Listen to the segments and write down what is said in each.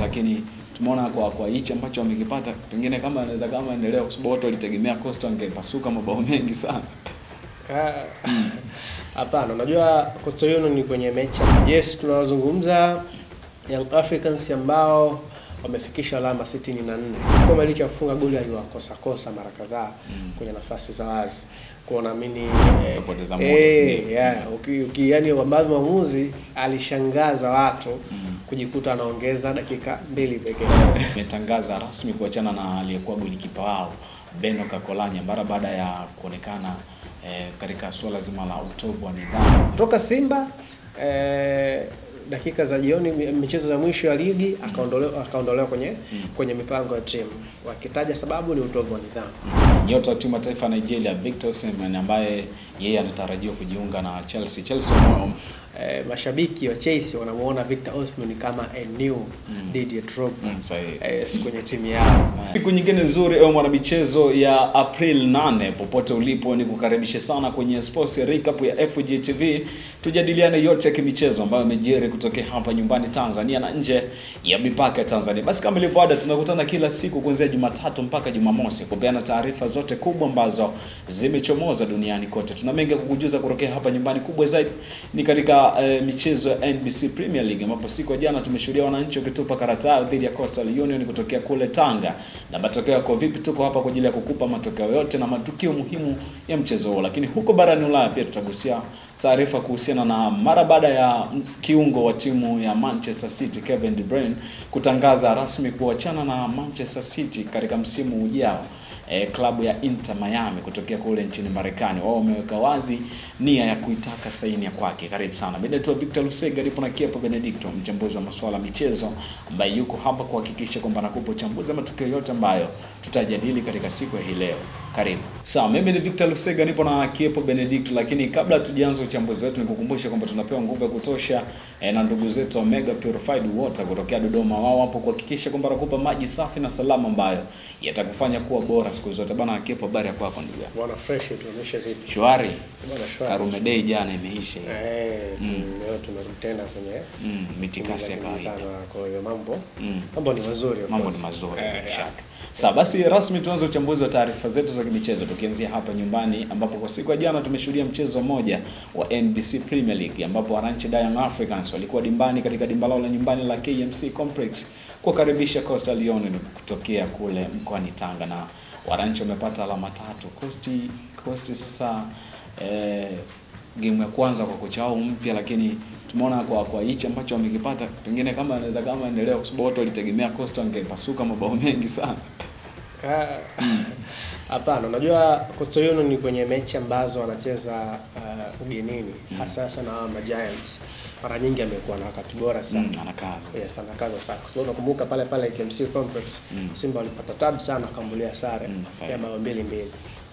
lakini tumeona kwa hichi ambacho wamekipata pengine kama anaweza kama endelea, kwa sababu watu walitegemea Coastal angepasuka mabao mengi sana. Hapana, unajua Coastal Union ni kwenye mechi. Yes, tunazungumza Young Africans ambao wamefikisha alama 64. Kama licha kufunga goli aliwakosa mara kadhaa kwenye nafasi za wazi. Kwa naamini kupoteza muda. Yani mwamuzi alishangaza watu kujikuta anaongeza dakika 2 pekee. Ametangaza rasmi kuachana na aliyekuwa golikipa wao Beno Kakolanya mara baada ya kuonekana katika swala zima la utovu wa nidhamu. Kutoka Simba dakika za jioni, michezo ya mwisho ya ligi akaondolewa kwenye mipango ya timu, wakitaja sababu ni utovu wa nidhamu. Nyota wa timu ya taifa Nigeria Victor Osimhen ambaye yeye anatarajiwa kujiunga na Chelsea. Mashabiki wa Chelsea wanamuona Victor Osimhen kama a new Didier Drogba kwenye timu yao. Siku nyingine nzuri mwana michezo ya April 8, popote ulipo ni kukaribisha sana kwenye Sports Recap ya FGTV. Tujadiliane yote ya kimichezo ambayo yamejiri kutokea hapa nyumbani Tanzania na nje ya mipaka ya Tanzania. Basi kama ilivyo ada, tunakutana kila siku kuanzia Jumatatu mpaka Jumamosi kupeana taarifa zote kubwa ambazo zimechomoza duniani kote. Tuna mengi kukujuza kutokea hapa nyumbani. Kubwa zaidi ni katika michezo ya NBC Premier League ambapo siku ya jana tumeshuhudia wananchi wakitupa karata dhidi ya Coastal Union kutokea kule Tanga. Na matokeo yako vipi? Tuko hapa kwa ajili ya kukupa matokeo yote na matukio muhimu ya mchezo huo. Lakini huko barani Ulaya pia tutagusia taarifa kuhusiana na mara baada ya kiungo wa timu ya Manchester City Kevin De Bruyne kutangaza rasmi kuachana na Manchester City katika msimu ujao. Klabu ya Inter Miami kutokea kule nchini Marekani, wao wameweka wazi nia ya kuitaka saini ya kwake. Karibu sana. Mimi naitwa Victor Lusega, nipo na Kiepo Benedicto, mchambuzi wa masuala michezo ambaye yuko hapa kuhakikisha kwamba nakupa uchambuzi wa matukio yote ambayo tutajadili katika siku ya hii leo. Karibu. Sawa, mimi ni Victor Lusega, nipo na Kiepo Benedicto, lakini kabla tujianze uchambuzi wetu nikukumbusha kwamba tunapewa nguvu ya kutosha na ndugu zetu Omega Purified Water kutokea Dodoma. Wao hapo kuhakikisha kwamba nakupa maji safi na salama ambayo yatakufanya kuwa bora siku zote. Bana Kiepo, habari yako hapo ndugu yangu? Bwana fresh, tunaonyesha vipi? Shwari. Bwana shwari. Karume Day jana imeisha. Leo tunarudi tena kwenye mitikasi ya kawaida. Kwa hiyo mambo ni mazuri. Mambo ni mazuri bila shaka. Sasa basi rasmi tuanze uchambuzi wa taarifa zetu za kimichezo tukianzia hapa nyumbani ambapo kwa siku ya jana tumeshuhudia mchezo mmoja wa NBC Premier League ambapo wananchi Young Africans walikuwa dimbani katika dimba lao la nyumbani la KMC Complex kukaribisha Coastal Union kutokea kule mkoani Tanga, na wananchi wamepata alama 3. Coastal sasa game ya kwanza kwa kocha wao mpya, lakini tumeona kwa hichi ambacho wamekipata pengine kama anaweza kama endelea, kwa sababu watu walitegemea Coastal angepasuka mabao mengi sana. Hapana, unajua Coastal Union ni kwenye mechi ambazo wanacheza ugenini hasa na Giants. Mara nyingi amekuwa na wakati bora sana. Anakaza. Yes, anakaza sana. Kwa sababu nakumbuka pale KMC Complex Simba walipata tabu sana kuambulia sare ya bao 2-2.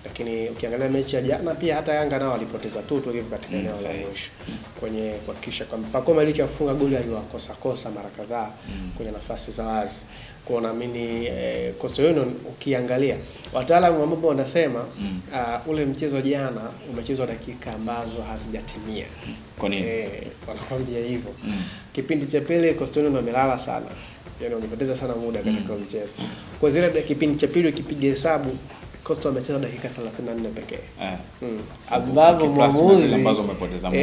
Lakini ukiangalia mechi ya jana pia hata Yanga nao walipoteza tu hivi katika eneo la mwisho kwenye kuhakikisha kwamba Pacome licha kufunga goli aliwakosa mara kadhaa kwenye nafasi za wazi. Kwa naamini Coastal Union ukiangalia wataalamu ambao wanasema ule mchezo jana umechezwa dakika ambazo hazijatimia. Kwa nini? Wanakwambia hivyo. Kipindi cha pili Coastal Union wamelala sana. Yaani wamepoteza sana muda katika mchezo. Kwa zile kipindi cha pili ukipiga hesabu Coastal amecheza dakika 34 pekee. Ambapo mwamuzi ambazo umepoteza muda.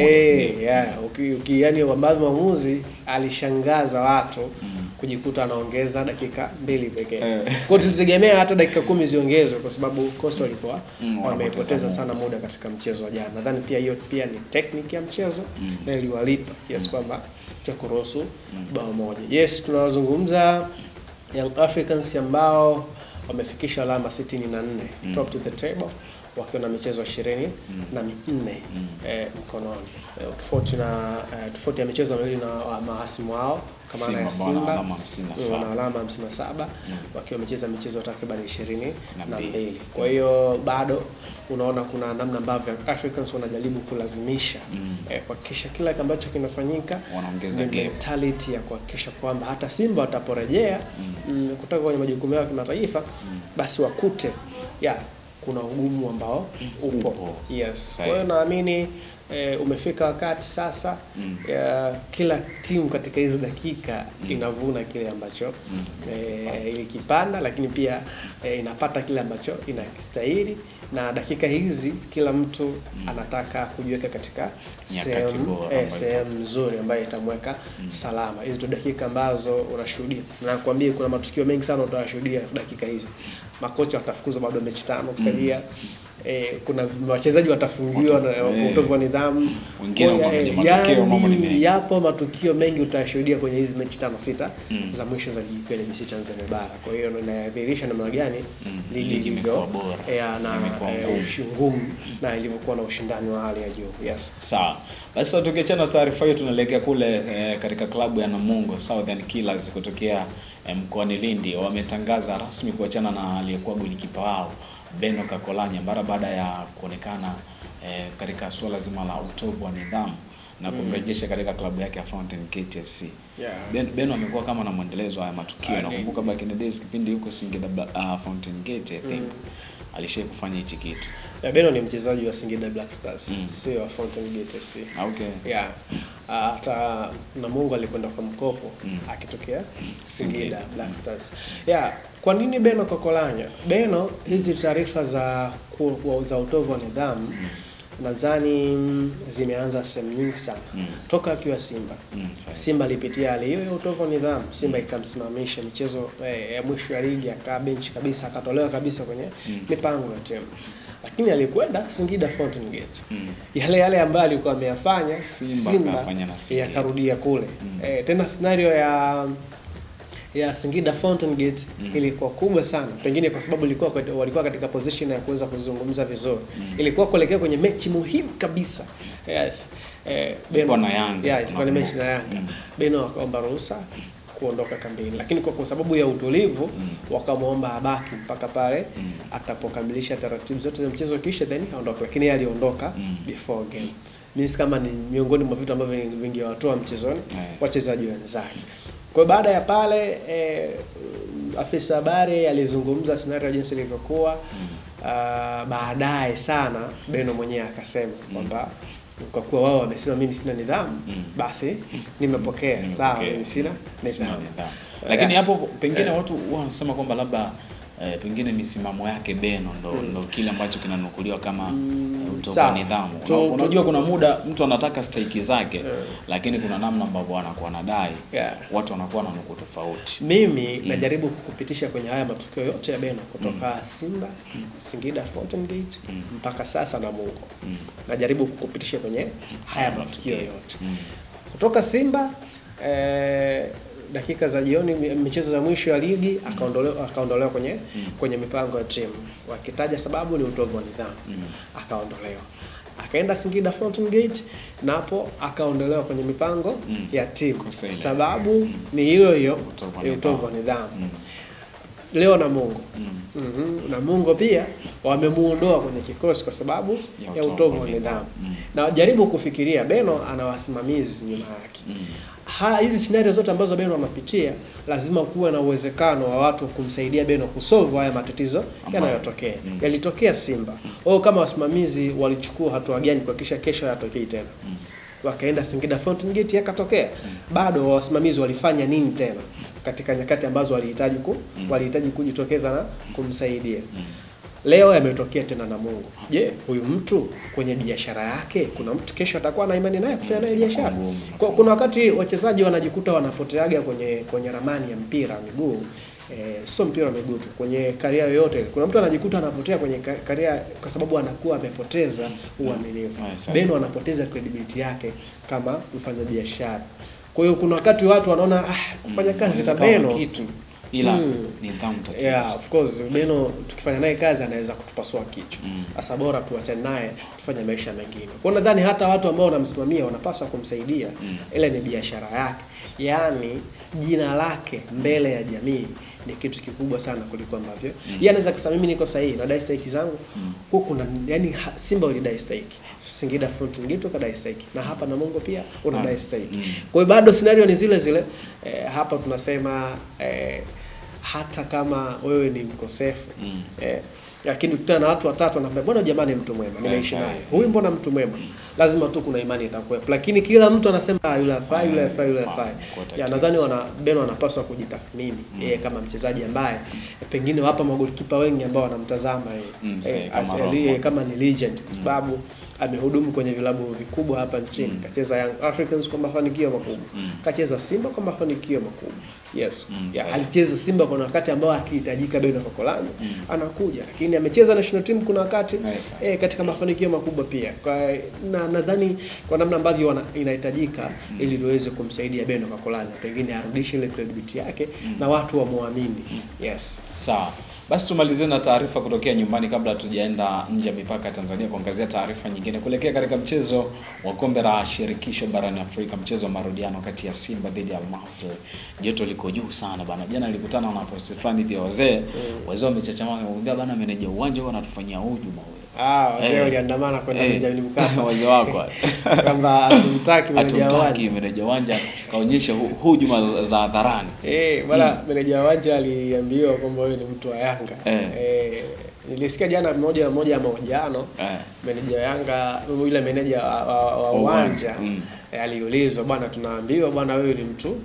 Yani ambapo mwamuzi alishangaza watu kujikuta anaongeza dakika 2 pekee. Kwa tulitegemea hata dakika 10 ziongezwe kwa sababu Coastal walikuwa wamepoteza sana muda katika mchezo wa jana. Nadhani pia hiyo pia ni technique ya mchezo na iliwalipa kiasi kwamba cha kuruhusu bao moja. Yes, tunazungumza Young Africans ambao wamefikisha alama 64 top to the table wakiwa na michezo 24 mkononi. Tofauti ya michezo miwili na mahasimu wao kama na Simba wana alama 57 wakiwa wamecheza michezo takriban 22. Kwa hiyo bado unaona kuna namna ambavyo Africans wanajaribu kulazimisha kuhakikisha kila ambacho kinafanyika wanaongeza mentality ya kuhakikisha kwamba hata Simba wataporejea kutoka kwenye majukumu yao kimataifa basi wakute kuna ugumu ambao upo. Yes. Kwa hiyo naamini umefika wakati sasa kila timu katika hizo dakika inavuna kile ambacho ilikipanda, lakini pia inapata kile ambacho inakistahili, na dakika hizi kila mtu anataka kujiweka katika sehemu nzuri ambayo itamweka salama. Hizo ndio dakika ambazo unashuhudia, na nakwambia kuna matukio mengi sana utashuhudia dakika hizi. Makocha watafukuzwa bado mechi 5 kusalia. Kuna wachezaji watafungiwa na utovu wa nidhamu, wengine yapo matukio mengi utashuhudia kwenye hizi mechi 5-6 za mwisho za ligi kuu ya NBC Tanzania Bara. Kwa hiyo inadhihirisha namna gani ligi ilivyo na ushindani na ilivyokuwa na ushindani wa hali ya juu. Yes. Sawa. Basi tukiachana taarifa hiyo tunaelekea kule katika klabu ya Namungo Southern Killers kutokea mkoani Lindi. Wametangaza rasmi kuachana na aliyekuwa golikipa wao Beno Kakolanya mara baada ya kuonekana katika swala zima la utovu wa nidhamu na kumrejesha katika klabu yake ya Fountain Gate FC. Beno amekuwa kama na mwendelezo wa matukio. Nakumbuka back in the days kipindi yuko Singida Fountain Gate, I think alishaye kufanya hichi kitu. Beno ni mchezaji wa Singida Black Stars, sio wa Fountain Gate FC. Okay. Hata Namungo alikwenda kwa mkopo akitokea Singida Black Stars. Kwa nini Beno Kakolanya? Beno, hizi taarifa za utovu wa nidhamu nadhani zimeanza sehemu nyingi sana. Toka akiwa Simba. Simba alipitia hali hiyo ya utovu wa nidhamu. Simba ikamsimamisha michezo ya mwisho ya ligi, akakaa bench kabisa, akatolewa kabisa kwenye mipango ya timu. Lakini alikwenda Singida Fountain Gate. Yale ambayo alikuwa ameyafanya Simba yakarudia kule. Tena scenario ya Singida Fountain Gate ilikuwa kubwa sana. Pengine kwa sababu walikuwa katika position ya kuweza kuzungumza vizuri. Ilikuwa kuelekea kwenye mechi muhimu kabisa. Yes. Beno na Yanga. Ilikuwa ni mechi na Yanga. Beno akaomba ruhusa kuondoka kambini, lakini kwa sababu ya utulivu wakamuomba abaki mpaka pale atapokamilisha taratibu zote za mchezo kisha then aondoke, lakini yeye aliondoka before game. Mimi kama ni miongoni mwa vitu ambavyo vingewatoa mchezoni wachezaji wenzake. Kwa baada ya pale afisa habari alizungumza scenario jinsi ilivyokuwa. Baadaye sana Beno mwenyewe akasema kwamba kwa kuwa wao wamesema mimi sina nidhamu, basi nimepokea. Sawa, mimi sina nidhamu. Lakini hapo pengine watu wanasema kwamba labda pengine misimamo yake Beno ndo kile ambacho kinanukuliwa kama utovu wa nidhamu. Unajua kuna muda mtu anataka stake zake, lakini kuna namna ambavyo anakuwa anadai watu wanakuwa na nuku tofauti. Mimi najaribu kukupitisha kwenye haya matukio yote ya Beno kutoka Simba, Singida Fountain Gate mpaka sasa Namungo. Najaribu kukupitisha kwenye haya matukio yote. Kutoka Simba dakika za jioni, michezo za mwisho ya ligi akaondolewa kwenye mipango ya timu. Wakitaja sababu ni utovu wa nidhamu. Akaondolewa. Akaenda Singida Fountain Gate, napo akaondolewa kwenye mipango ya timu. Sababu ni hiyo utovu wa nidhamu. Leo Namungo. Namungo pia wamemuondoa kwenye kikosi kwa sababu ya utovu wa nidhamu. Na jaribu kufikiria Beno ana wasimamizi nyuma yake. Hizi scenario zote ambazo Beno anapitia lazima kuwe na uwezekano wa watu kumsaidia Beno kusolve haya matatizo yanayotokea. Yalitokea Simba. Kama wasimamizi walichukua hatua gani kuhakikisha kesho hayatokei tena? Wakaenda Singida Fountain Gate yakatokea. Bado wasimamizi walifanya nini tena katika nyakati ambazo walihitaji kujitokeza na kumsaidia? Leo yametokea tena Namungo. Je, huyu mtu kwenye biashara yake kuna mtu kesho atakuwa na imani naye kufanya naye biashara? Kuna wakati wachezaji wanajikuta wanapoteaga kwenye ramani ya mpira miguu. Sio mpira miguu tu, kwenye career yoyote. Kuna mtu anajikuta anapotea kwenye career kwa sababu anakuwa amepoteza uaminifu. Beno anapoteza credibility yake kama mfanyabiashara. Kwa hiyo kuna wakati watu wanaona kufanya kazi na Beno kitu ila nidhamu tatizo. Of course Beno tukifanya naye kazi anaweza kutupasua kichwa. Sasa bora tuachane naye tufanye maisha mengine. Kwa nadhani hata watu ambao wanamsimamia wanapaswa kumsaidia. Ile ni biashara yake. Yaani jina lake mbele ya jamii ni kitu kikubwa sana kuliko ambavyo. Yeye anaweza kusema mimi niko sahihi na dai stake zangu. Huko yani Simba ulidai stake. Singida Fountain Gate ukadai stake. Na hapa Namungo pia unadai stake. Kwa hiyo bado scenario ni zile zile. Hapa tunasema hata kama wewe ni mkosefu Lakini ukutana na watu watatu wanaambia bwana jamani mtu mwema, nimeishi naye. Huyu mbona mtu mwema? Lazima tu kuna imani itakuwepo. Lakini kila mtu anasema yule hafai, yule hafai, yule hafai. Ya nadhani Beno wanapaswa kujitathmini yeye kama mchezaji ambaye pengine wapa magolikipa wengi ambao wanamtazama yeye kama ni legend kwa sababu amehudumu kwenye vilabu vikubwa hapa nchini. Kacheza Young Africans kwa mafanikio makubwa. Kacheza Simba kwa mafanikio makubwa. Yes. Alicheza Simba kwa wakati ambao akihitajika Beno Kakolanya anakuja. Lakini amecheza national team kuna wakati katika mafanikio makubwa pia. Na nadhani kwa namna ambavyo inahitajika ili tuweze kumsaidia Beno Kakolanya pengine arudishe ile credibility yake na watu wamuamini. Yes. Sawa. Basi tumalizie na taarifa kutokea nyumbani kabla tujaenda nje ya mipaka ya Tanzania kuangazia taarifa nyingine kuelekea katika mchezo wa kombe la shirikisho barani Afrika, mchezo wa marudiano kati ya Simba dhidi ya Al Masry. Joto liko juu sana bana. Jana nilikutana na post fulani vya wazee wamechachama wanaongea bana, meneja uwanja huwa anatufanyia hujuma huyo. Wazee waliandamana kwenda Benjamin Mkapa. Wazee wako kwamba hatumtaki meneja uwanja kaonyesha hujuma za hadharani. Bwana meneja uwanja aliambiwa kwamba wewe ni mtu wa Yanga. Nilisikia jana mmoja ya mahojiano meneja Yanga, yule meneja wa uwanja aliulizwa bwana, tunaambiwa bwana wewe ni mtu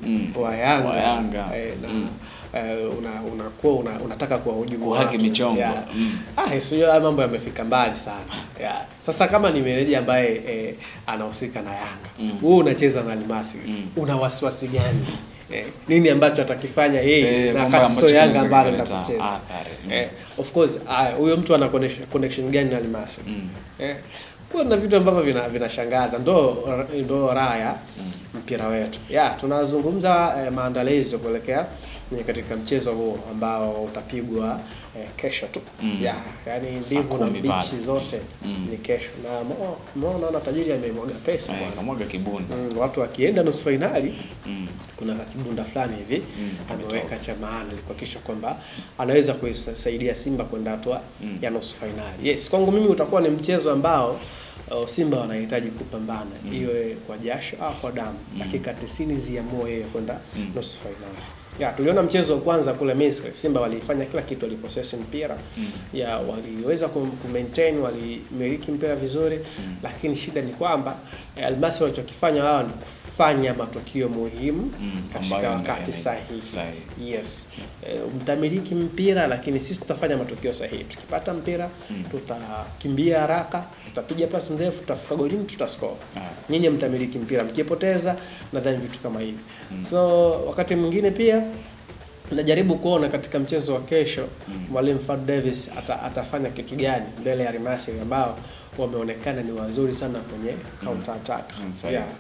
wa Yanga. Unataka kuwahujumu haki michongo. Sio mambo yamefika mbali sana. Sasa kama ni meneja ambaye anahusika na Yanga, wewe unacheza na Al Masry, una wasiwasi gani? Nini ambacho atakifanya yeye na kati Yanga ambayo atakucheza? Of course huyo mtu ana connection gani na Al Masry? Kuna vitu ambavyo vinashangaza, ndo raha mpira wetu. Tunazungumza maandalizi kuelekea katika mchezo huo ambao utapigwa kesho tu. Yani ndivyo na bichi zote ni kesho. Na naona tajiri amemwaga pesa bwana. Kamwaga kibunda. Watu wakienda nusu finali kuna kibunda fulani hivi ameweka cha maana kuhakikisha kwamba anaweza kusaidia Simba kwenda hatua ya nusu finali. Yes, kwangu mimi utakuwa ni mchezo ambao Simba wanahitaji kupambana iwe kwa jasho au kwa damu. Dakika 90 ziamue yeye kwenda nusu finali. Tuliona mchezo wa kwanza kule Misri, Simba walifanya kila kitu, walipossess mpira. Waliweza ku-maintain, walimiliki mpira vizuri, lakini shida ni kwamba Al Masry walichokifanya wao ni kufanya matukio muhimu katika wakati sahihi. Yes. Mtamiliki mpira lakini sisi tutafanya matukio sahihi. Tukipata mpira tutakimbia haraka, tutapiga pasi ndefu, tutafika golini, tutascore. Nyinyi mtamiliki mpira, mkipoteza nadhani vitu kama hivi. So wakati mwingine pia najaribu kuona katika mchezo wa kesho Mwalimu Fad Davis atafanya kitu gani mbele ya Al Masry ambao wameonekana ni wazuri sana kwenye counter attack.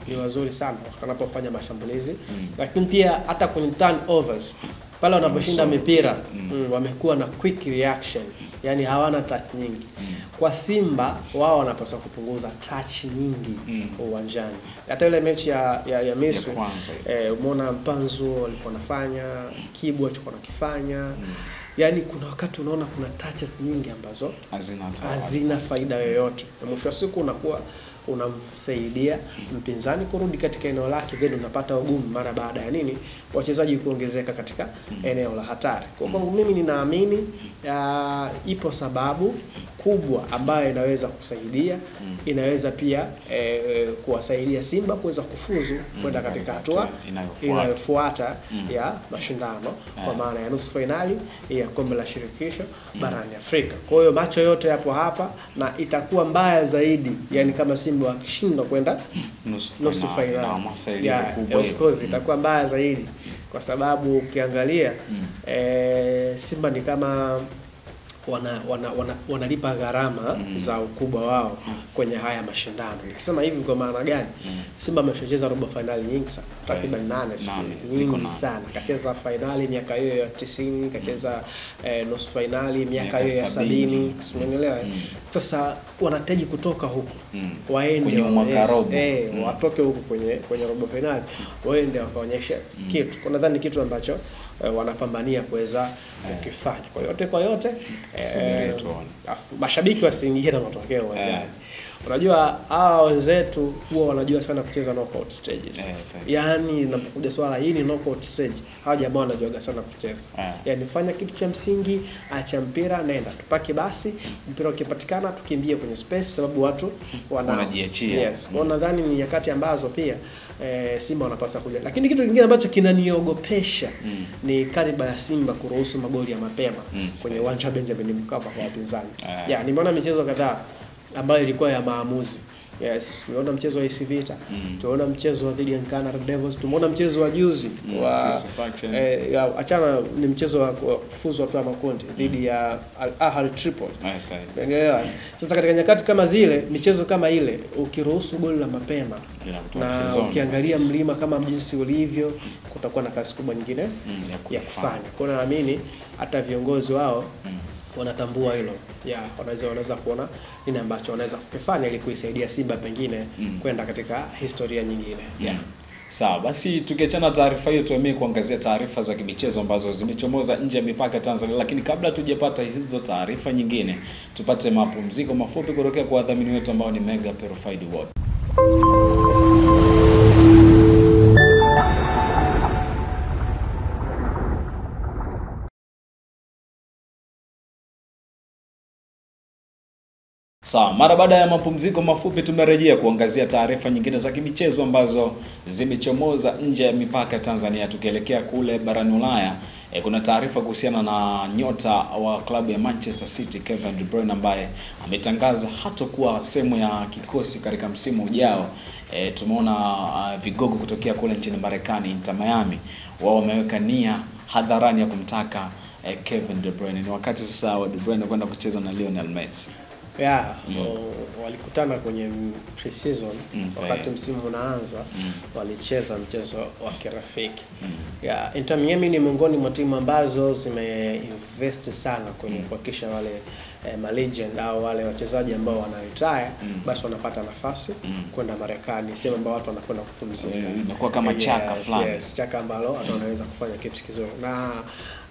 Ni wazuri sana wanapofanya mashambulizi. Lakini pia hata kwenye turnovers pale wanaposhinda mipira wamekuwa na quick reaction. Yani hawana touch nyingi. Kwa Simba wao wanapaswa kupunguza touch nyingi uwanjani. Hata ile mechi ya Misri umeona Mpanzu walikuwa wanafanya, Kibwa alikuwa anakifanya. Yani kuna wakati unaona kuna touches nyingi ambazo hazina faida yoyote. Na mwisho wa siku unakuwa unamsaidia mpinzani kurudi katika eneo lake, then unapata ugumu mara baada ya wachezaji kuongezeka katika eneo la hatari. Kwa kwangu mimi ninaamini ipo sababu kubwa ambayo inaweza kusaidia, inaweza pia kuwasaidia Simba kuweza kufuzu kwenda katika hatua inayofuata ya mashindano kwa maana ya nusu finali ya kombe la shirikisho barani Afrika. Kwa hiyo macho yote yapo hapa na itakuwa mbaya zaidi yani kama Simba wakishindwa kwenda nusu finali. Of course itakuwa mbaya zaidi kwa sababu ukiangalia Simba ni kama wanalipa gharama za ukubwa wao kwenye haya mashindano. Nikisema hivi kwa maana gani? Simba ameshacheza robo finali nyingi sana, takriban 8 nyingi sana. Kacheza finali miaka hiyo ya 90, kacheza nusu finali miaka hiyo ya 70, umeelewa? Sasa wanahitaji kutoka huko waende watoke huko kwenye robo finali waende wakaonyesha kitu. Kwa nadhani kitu ambacho wanapambania kuweza kufanya. Kwa yote mashabiki wasiingie na matokeo uwanjani. Unajua hawa wenzetu huwa wanajua sana kucheza knockout stages. Yaani inapokuja swala hii ni knockout stage, hawa jamaa wanajua sana kucheza. Yaani fanya kitu cha msingi, acha mpira, nenda tupaki basi, mpira ukipatikana tukimbie kwenye space sababu watu wanajiachia. Yes. Kwa nadhani ni nyakati ambazo pia Simba wanapaswa kuja. Lakini kitu kingine ambacho kinaniogopesha ni kariba ya Simba kuruhusu magoli ya mapema kwenye uwanja wa Benjamin Mkapa kwa wapinzani. Nimeona michezo kadhaa ambayo ilikuwa ya maamuzi. Yes, tumeona mchezo wa AC Vita, tumeona mchezo wa dhidi ya Nkana Red Devils, tumeona mchezo wa juzi wa achana ni mchezo wa kufuzu hatua ya makundi dhidi ya Al Ahly Tripoli. Sasa katika nyakati kama zile, michezo kama ile ukiruhusu goli la mapema na ukiangalia mlima kama jinsi ulivyo, kutakuwa na kazi kubwa nyingine ya kufanya. Kwa naamini hata viongozi wao wanatambua hilo. Wanaweza kuona nini ambacho wanaweza kufanya ili kuisaidia Simba pengine kwenda katika historia nyingine. Sawa, basi tukiachana taarifa hiyo tuamie kuangazia taarifa za kimichezo ambazo zimechomoza nje ya mipaka Tanzania, lakini kabla tujapata hizo taarifa nyingine, tupate mapumziko mafupi kutokea kwa wadhamini wetu ambao ni Mega Purified Water. Sawa, mara baada ya mapumziko mafupi tumerejea kuangazia taarifa nyingine za kimichezo ambazo zimechomoza nje ya mipaka Tanzania. Tukielekea kule barani Ulaya, kuna taarifa kuhusiana na nyota wa klabu ya Manchester City Kevin De Bruyne ambaye ametangaza hatakuwa sehemu ya kikosi katika msimu ujao. Tumeona vigogo kutokea kule nchini Marekani, Inter Miami, wao wameweka nia hadharani ya kumtaka Kevin De Bruyne. Ni wakati sasa wa De Bruyne kwenda kucheza na Lionel Messi. Walikutana kwenye pre-season wakati msimu unaanza, walicheza mchezo wa kirafiki. Inter Miami ni miongoni mwa timu ambazo zimeinvest sana kwenye kuhakikisha wale legend au wale wachezaji ambao wana retire basi wanapata nafasi kwenda Marekani, sema ambao watu wanakwenda kupumzika. Inakuwa kama chaka fulani. Yes, chaka ambalo wanaweza kufanya kitu kizuri. Na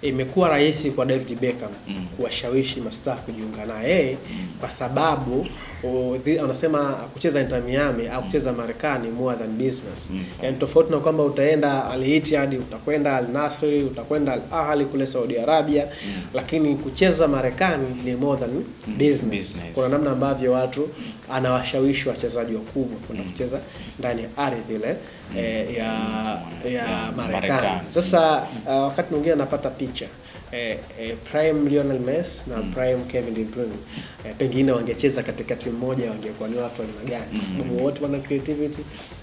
imekuwa rahisi kwa David Beckham kuwashawishi mastaa kujiunga naye kwa sababu anasema kucheza Inter Miami au kucheza Marekani more than business. Yaani tofauti na kwamba utaenda Al Ittihad, utakwenda Al Nassr, utakwenda Al Ahly kule Saudi Arabia, lakini kucheza Marekani ni more than business. Kuna namna ambavyo watu anawashawishi wachezaji wakubwa kwenda kucheza ndani ya ardhi ile ya Marekani. Sasa wakati mwingine napata picha prime Lionel Messi na prime Kevin De Bruyne pengine wangecheza katika timu moja wangekuwa ni watu wa aina gani? Kwa sababu wote wana creativity,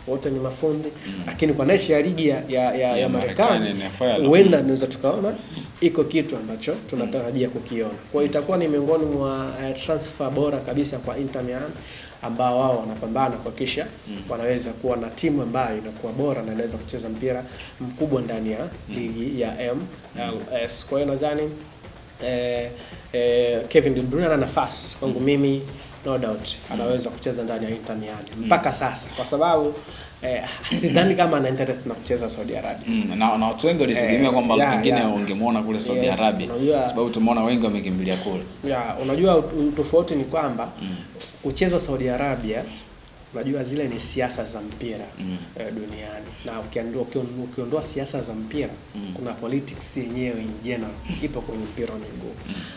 wote ni mafundi, lakini kwa nature ya ligi ya Marekani huenda tunaweza tukaona iko kitu ambacho tunatarajia kukiona. Kwa hiyo itakuwa ni miongoni mwa transfer bora kabisa kwa Inter Miami ambao wao wanapambana kuhakikisha wanaweza kuwa na timu ambayo inakuwa bora na inaweza kucheza mpira mkubwa ndani ya ligi ya MLS. Kwa hiyo nadhani Kevin De Bruyne ana nafasi kwangu mimi, no doubt anaweza kucheza ndani ya Inter Miami mpaka sasa, kwa sababu sidhani kama ana interest na kucheza Saudi Arabia. Na watu wengi walitegemea kwamba pengine wangemuona kule Saudi Arabia, sababu tumeona wengi wamekimbilia kule. Unajua tofauti ni kwamba kucheza Saudi Arabia, unajua zile ni siasa za mpira duniani, na ukiondoa siasa za mpira kuna politics yenyewe in general ipo kwenye mpira wa miguu.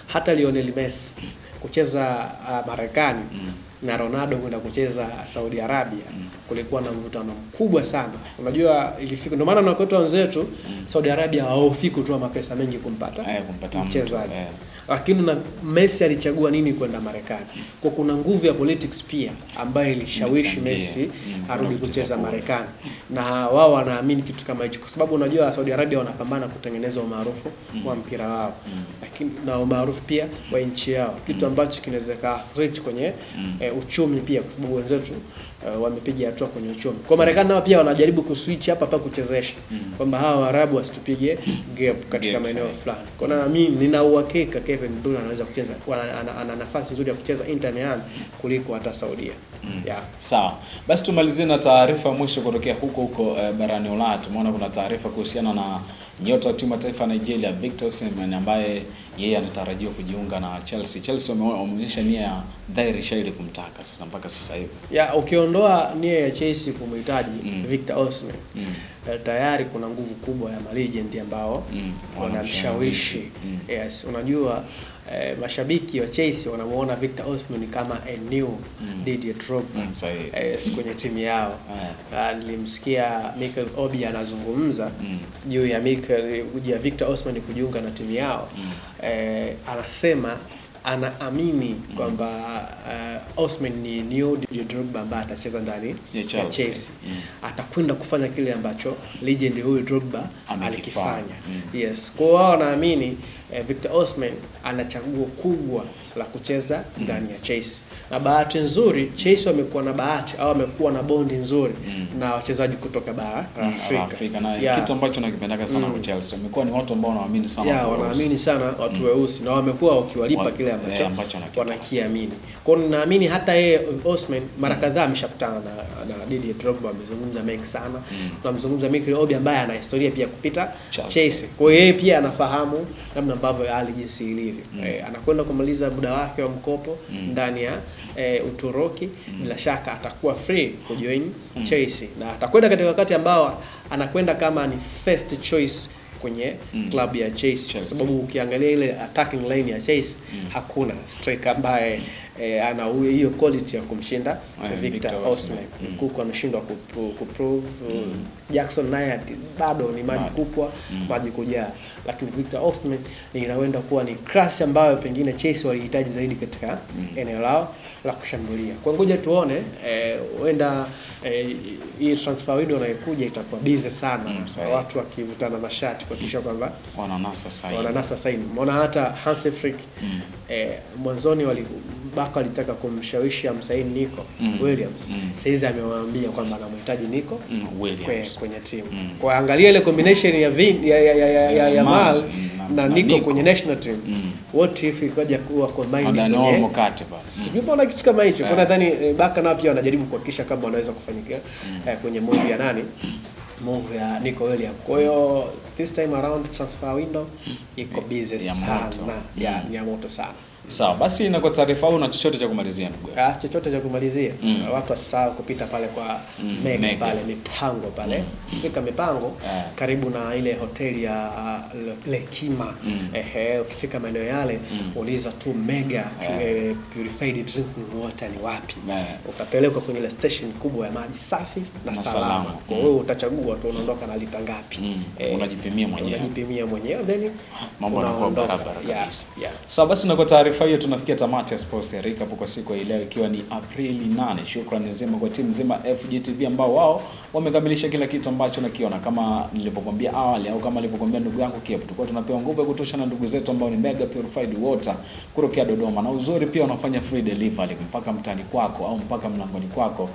Hata Lionel Messi kucheza Marekani na Ronaldo kwenda kucheza Saudi Arabia kulikuwa na mvutano mkubwa sana. Unajua ilifika, ndio maana na kwetu wenzetu Saudi Arabia hawafiki kutoa mapesa mengi kumpata mchezaji. Lakini na Messi alichagua nini kwenda Marekani? Kwa kuna nguvu ya politics pia ambayo ilishawishi Messi arudi kucheza Marekani. Na wao wanaamini kitu kama hicho, kwa sababu unajua Saudi Arabia wanapambana kutengeneza umaarufu wa mpira wao, lakini na umaarufu pia wa nchi yao, kitu ambacho kinaweza kaathiri kwenye uchumi pia, kwa sababu wenzetu wamepiga hatua kwenye uchumi. Kwa Marekani nao pia wanajaribu kuswitch hapa kuchezesha kwamba hawa Waarabu wasitupige gap katika maeneo fulani. Kwa na mimi nina uhakika Kevin De Bruyne anaweza kucheza, ana nafasi nzuri ya kucheza Inter Miami kuliko hata Saudia. Yeah. Sawa. Basi tumalizie na taarifa mwisho kutokea huko barani Ulaya. Tumeona kuna taarifa kuhusiana na nyota wa timu ya taifa ya Nigeria Victor Osimhen ambaye yeye anatarajiwa kujiunga na Chelsea. Chelsea wameonyesha nia ya dhahiri shahiri kumtaka sasa mpaka sasa hivi. Ukiondoa nia ya Chelsea kumhitaji Victor Osimhen, tayari kuna nguvu kubwa ya legend ambao wanamshawishi. Yes, unajua mashabiki wa Chelsea wanamuona Victor Osimhen kama a new Didier Drogba kwenye timu yao. Nilimsikia Mikel Obi anazungumza juu ya Victor Osimhen kujiunga na timu yao. Anasema anaamini kwamba Osimhen ni new Didier Drogba ambaye atacheza ndani ya Chelsea. Atakwenda kufanya kile ambacho legend huyu Drogba alikifanya. Yes, kwa wao wanaamini Victor Osimhen ana chaguo kubwa la kucheza ndani ya Chelsea. Na bahati nzuri Chelsea wamekuwa na bahati au wamekuwa na bondi nzuri na wachezaji kutoka bara Afrika. Na kitu ambacho nakipendaka sana kwa Chelsea, wamekuwa ni watu ambao wanaamini sana wanaamini sana watu weusi na wamekuwa wakiwalipa kile ambacho wanakiamini. Kwa hiyo ninaamini hata yeye Osimhen mara kadhaa ameshakutana na Didier Drogba, amezungumza mengi sana. Tunamzungumza Mikel Obi ambaye ana historia pia kupita Chelsea. Kwa hiyo yeye pia anafahamu namna ambavyo hali jinsi ilivyo. Anakwenda kumaliza muda wake wa mkopo ndani ya Uturuki. Bila shaka atakuwa free kujoin Chelsea na atakwenda katika wakati ambao anakwenda kama ni first choice kwenye klabu ya Chelsea. Kwa sababu ukiangalia ile attacking line ya Chelsea hakuna striker ambaye ana hiyo quality ya kumshinda Victor Osimhen. Kuko ameshindwa kuprove. Jackson naye bado ni maji kupwa, maji kujaa. Lakini Victor Osimhen inaenda kuwa ni class ambayo pengine Chelsea walihitaji zaidi katika eneo lao la kushambulia. Kwa ngoja tuone huenda hii transfer window inayokuja itakuwa busy sana. Watu wakivutana mashati kuhakikisha kwamba wananasa saini. Umeona hata Hansi Flick mwanzoni Baka alitaka kumshawishi amsaini Nico Williams. Sasa amewaambia kwamba anamhitaji Nico Williams kwenye timu. Kwa angalia ile combination ya Mal na Nico kwenye national team. What if ikaja kuwa combined kwenye mkate basi. Sijui mbona kitu kama hicho. Kwa nadhani Baka nao pia wanajaribu kuhakikisha kama wanaweza kufanikiwa kwenye move ya move ya Nico Williams. Kwa hiyo this time around transfer window iko busy sana. Ni ya moto sana. Sawa, basi na kwa taarifa una chochote cha kumalizia ndugu? Chochote cha kumalizia. Watu wasahau kupita pale kwa Mega pale mipango pale. Ukifika mipango karibu na ile hoteli ya Lekima. Ukifika maeneo yale uliza tu Mega purified drinking water ni wapi. Utapelekwa kwenye ile station kubwa ya maji safi na salama. Kwa hiyo utachagua tu unaondoka na lita ngapi. Unajipimia mwenyewe then mambo yanakuwa barabara kabisa. Sawa, basi na kwa taarifa hiyo tunafikia tamati ya Sports Recap kwa siku ya leo ikiwa ni Aprili 8. Shukrani nzima kwa timu nzima FGTV ambao wao wamekamilisha kila kitu ambacho nakiona kama nilipokuambia awali au kama nilipokuambia ndugu yangu Kiep. Tulikuwa tunapewa nguvu ya kutosha na ndugu zetu ambao ni Mega Purified Water kutoka Dodoma, na uzuri pia wanafanya free delivery mpaka mtani kwako au mpaka mlangoni kwako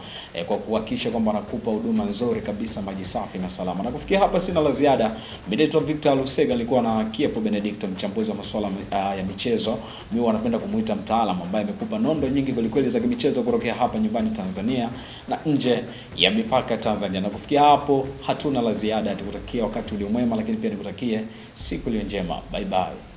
kwa kuhakikisha kwamba wanakupa huduma nzuri kabisa, maji safi na salama. Na kufikia hapa sina la ziada. Mimi Victor Lusega nilikuwa na Kiep Benedicto, mchambuzi wa masuala ya michezo. Mimi wanapenda kumuita mtaalamu ambaye amekupa nondo nyingi kwelikweli za michezo kutoka hapa nyumbani Tanzania na nje ya mipaka Tanzania. Na kufikia hapo hatuna la ziada, tukutakia wakati uliomwema, lakini pia nikutakie siku iliyo njema. Bye bye.